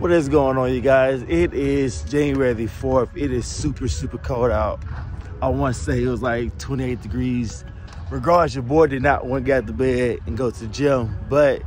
What is going on, you guys? It is January the 4th. It is super cold out. I want to say it was like 28 degrees. Regardless, your boy did not want to get out the bed and go to the gym, but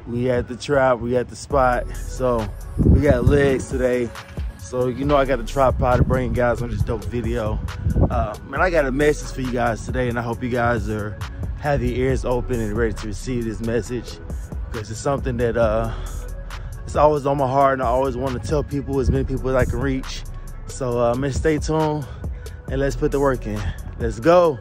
we had the trap, we had the spot, so we got legs today. So you know I got a tripod to bring you guys on this dope video. Man, I got a message for you guys today, and I hope you guys have your ears open and ready to receive this message, because it's something that it's always on my heart, and I always want to tell people, as many people as I can reach. So man, stay tuned and let's put the work in. Let's go.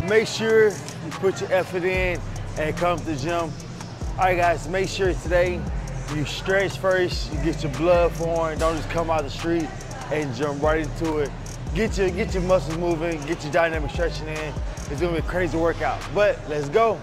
Make sure you put your effort in and come to the gym. All right, guys, make sure today you stretch first, you get your blood flowing. Don't just come out the street and jump right into it. Get your muscles moving, get your dynamic stretching in. It's gonna be a crazy workout, but let's go.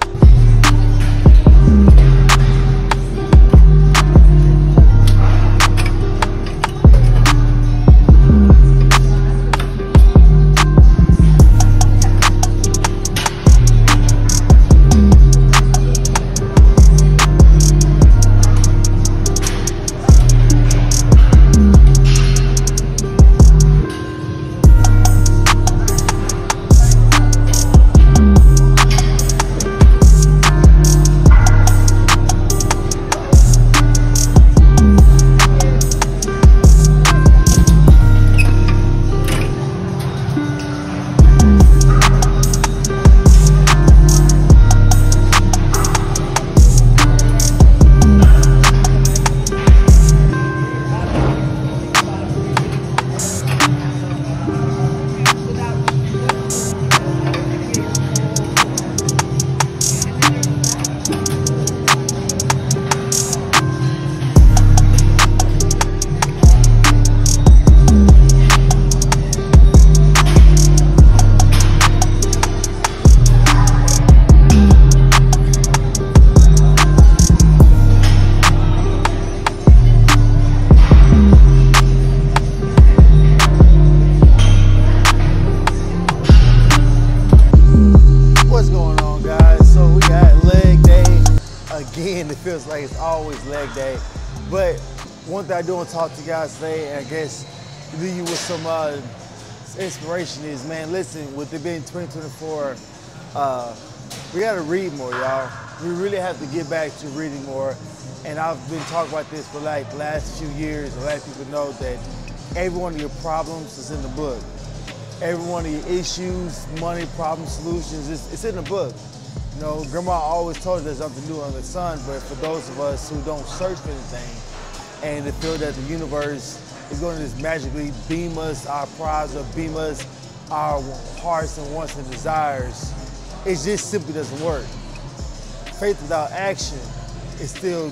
always leg day. But one thing I do want to talk to you guys today, and I guess leave you with some inspiration is, man, listen, with it being 2024, we got to read more, y'all. We really have to get back to reading more. And I've been talking about this for like the last few years. A lot of people know that every one of your problems is in the book. Every one of your issues, money, problems, solutions, it's in the book. You know, Grandma always told us there's something new under the sun, but for those of us who don't search for anything and to feel that the universe is going to just magically beam us our prize or beam us our hearts and wants and desires, it just simply doesn't work. Faith without action is still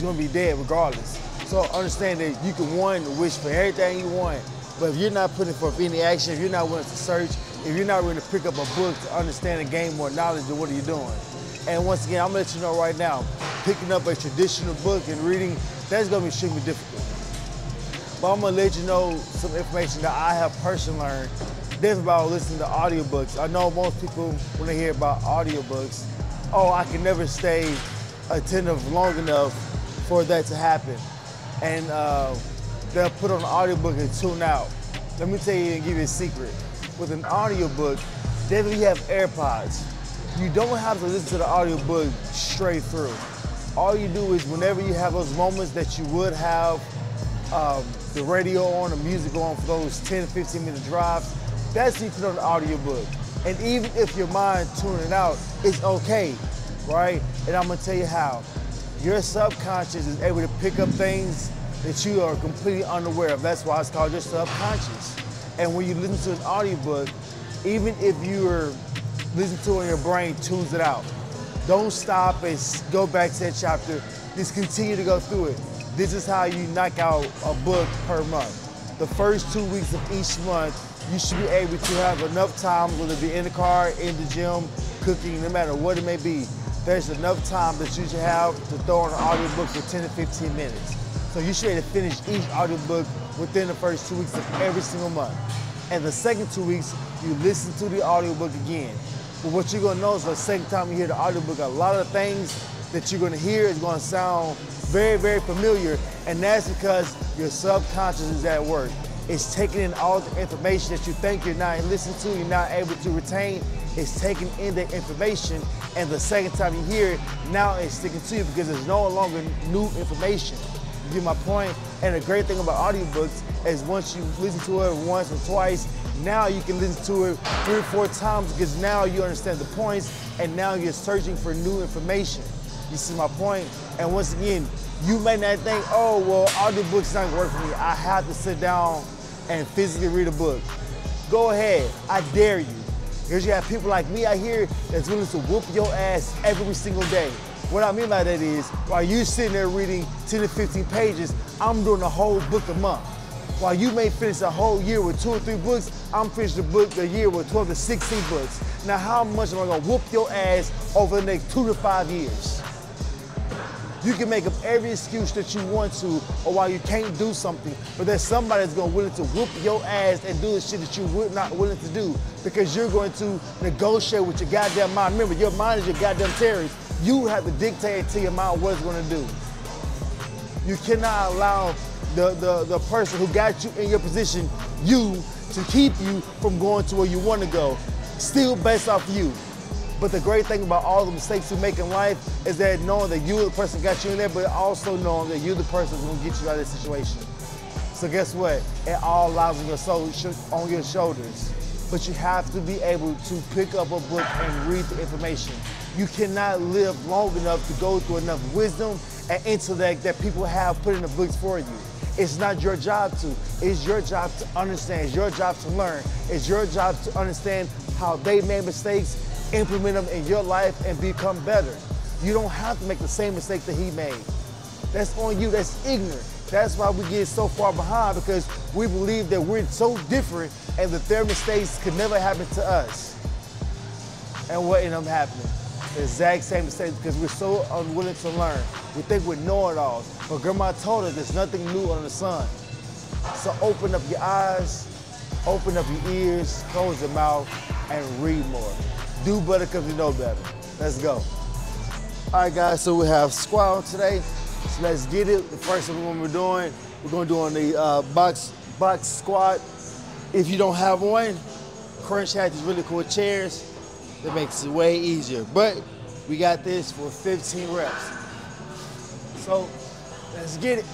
going to be dead regardless. So understand that you can, one, wish for everything you want, but if you're not putting forth any action, if you're not willing to search, if you're not willing to pick up a book to understand and gain more knowledge, then what are you doing? And once again, I'm gonna let you know right now, picking up a traditional book and reading, that's gonna be extremely difficult. But I'm gonna let you know some information that I have personally learned, definitely about listening to audiobooks. I know most people, when they hear about audiobooks, oh, I can never stay attentive long enough for that to happen. And they'll put on an audiobook and tune out. Let me tell you and give you a secret. With an audiobook, definitely you have AirPods. You don't have to listen to the audiobook straight through. All you do is whenever you have those moments that you would have the radio on, the music on for those 10, 15 minute drives, that's when you put on the audiobook. And even if your mind tuning out, it's okay, right? And I'm gonna tell you how. Your subconscious is able to pick up things that you are completely unaware of. That's why it's called your subconscious. And when you listen to an audiobook, even if you're listening to it and your brain tunes it out, don't stop and go back to that chapter. Just continue to go through it. This is how you knock out a book per month. The first 2 weeks of each month, you should be able to have enough time, whether it be in the car, in the gym, cooking, no matter what it may be. There's enough time that you should have to throw on an audiobook for 10 to 15 minutes. So you should be able to finish each audiobook within the first 2 weeks of every single month. And the second 2 weeks, you listen to the audiobook again. But what you're gonna know is the second time you hear the audiobook, a lot of the things that you're gonna hear is gonna sound very, very familiar. And that's because your subconscious is at work. It's taking in all the information that you think you're not listening to, you're not able to retain. It's taking in the information, and the second time you hear it, now it's sticking to you because it's no longer new information. You get my point? And the great thing about audiobooks is once you listen to it once or twice, now you can listen to it 3 or 4 times because now you understand the points and now you're searching for new information. You see my point? And once again, you may not think, oh, well, audiobooks not gonna work for me. I have to sit down and physically read a book. Go ahead, I dare you. Because you have people like me out here that's willing to whoop your ass every single day. What I mean by that is, while you're sitting there reading 10 to 15 pages, I'm doing a whole book a month. While you may finish a whole year with 2 or 3 books, I'm finishing a year with 12 to 16 books. Now how much am I gonna whoop your ass over the next 2 to 5 years? You can make up every excuse that you want to or why you can't do something, but there's somebody that's gonna willing to whoop your ass and do the shit that you would not willing to do because you're going to negotiate with your goddamn mind. Remember, your mind is your goddamn terrorist. You have to dictate to your mind what it's gonna do. You cannot allow the person who got you in your position, you, to keep you from going to where you wanna go, still based off you. But the great thing about all the mistakes you make in life is that knowing that you're the person who got you in there, but also knowing that you're the person who's gonna get you out of this situation. So guess what? It all lies on your shoulders. But you have to be able to pick up a book and read the information. You cannot live long enough to go through enough wisdom and intellect that people have put in the books for you. It's not your job to. It's your job to understand. It's your job to learn. It's your job to understand how they made mistakes, implement them in your life, and become better. You don't have to make the same mistake that he made. That's on you. That's ignorant. That's why we get so far behind, because we believe that we're so different and that their mistakes could never happen to us. And what ended up happening? The exact same mistake, because we're so unwilling to learn. We think we're know-it-alls. But Grandma told us there's nothing new under the sun. So open up your eyes, open up your ears, close your mouth, and read more. Do better because you know better. Let's go. All right, guys, so we have squat on today. So let's get it. The first one we're going to do on the box squat. If you don't have one, Crunch has these really cool chairs that makes it way easier. But we got this for 15 reps. So let's get it.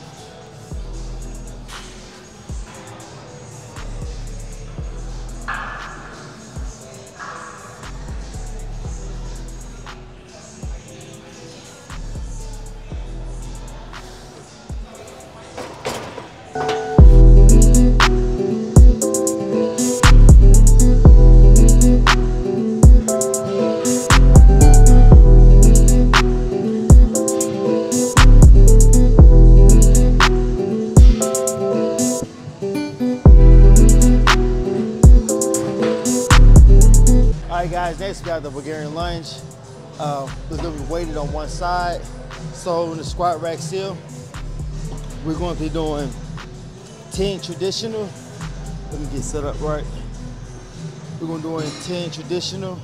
Guys, next we got the Bulgarian lunge. We're going to be weighted on one side. So in the squat rack still, we're going to be doing 10 traditional. Let me get set up right. We're going to be doing 10 traditional.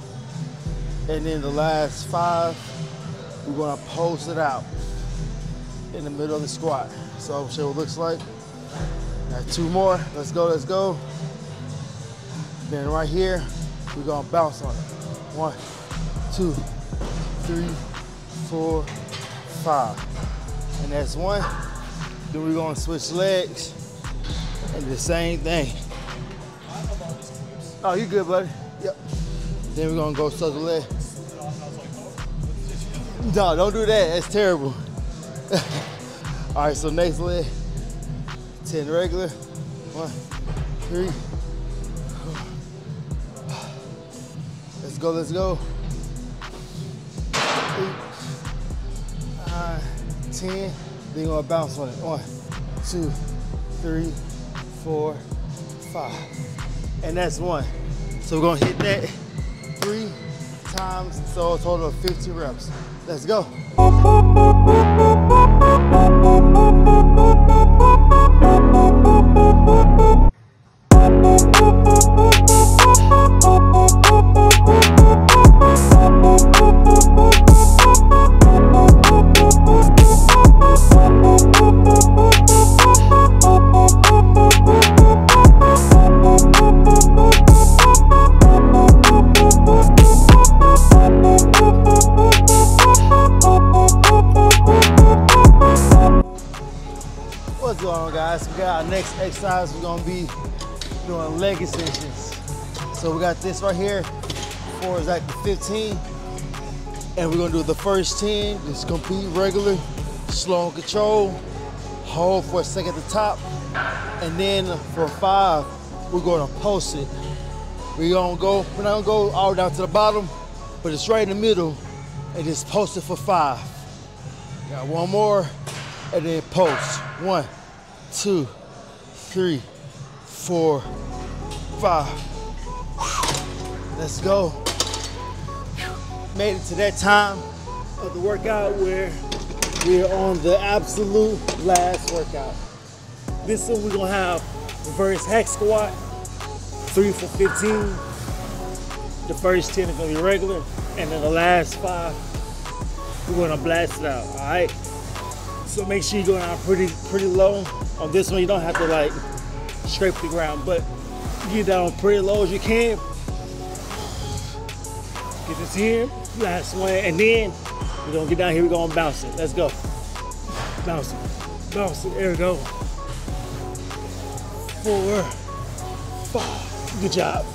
And then the last 5, we're going to pulse it out in the middle of the squat. So I'll show you what it looks like. Got 2 more. Let's go, let's go. Then right here, we're gonna bounce on it. 1, 2, 3, 4, 5. And that's 1. Then we're gonna switch legs and the same thing. Oh, you good, buddy? Yep. Then we're gonna go to the leg. No, don't do that, that's terrible. All right, so next leg, 10 regular. 1, 3, let's go. 8, 9, 10. Then you're gonna bounce on it. 1, 2, 3, 4, 5. And that's 1. So we're gonna hit that 3 times, so a total of 50 reps. Let's go. What's going on, guys? We got our next exercise. We're gonna be doing leg extensions. So we got this right here for exactly 15. And we're gonna do the first 10, just complete regular, slow and control, hold for a second at the top. And then for 5, we're gonna pulse it. We're not gonna go all the way down to the bottom, but it's right in the middle and just pulse it for 5. Got 1 more, and then pulse. 1, 2, 3, 4, 5. Let's go. Made it to that time of the workout where we're on the absolute last workout. This one we're gonna have reverse hack squat, 3 for 15. The first 10 are gonna be regular, and then the last 5, we're gonna blast it out, all right? So make sure you go down pretty low. On this one, you don't have to like scrape the ground, but you get down pretty low as you can. Get this here, last one, and then we're gonna get down here, we're gonna bounce it. Let's go. Bounce it, bounce it, there we go. 4, 5, good job.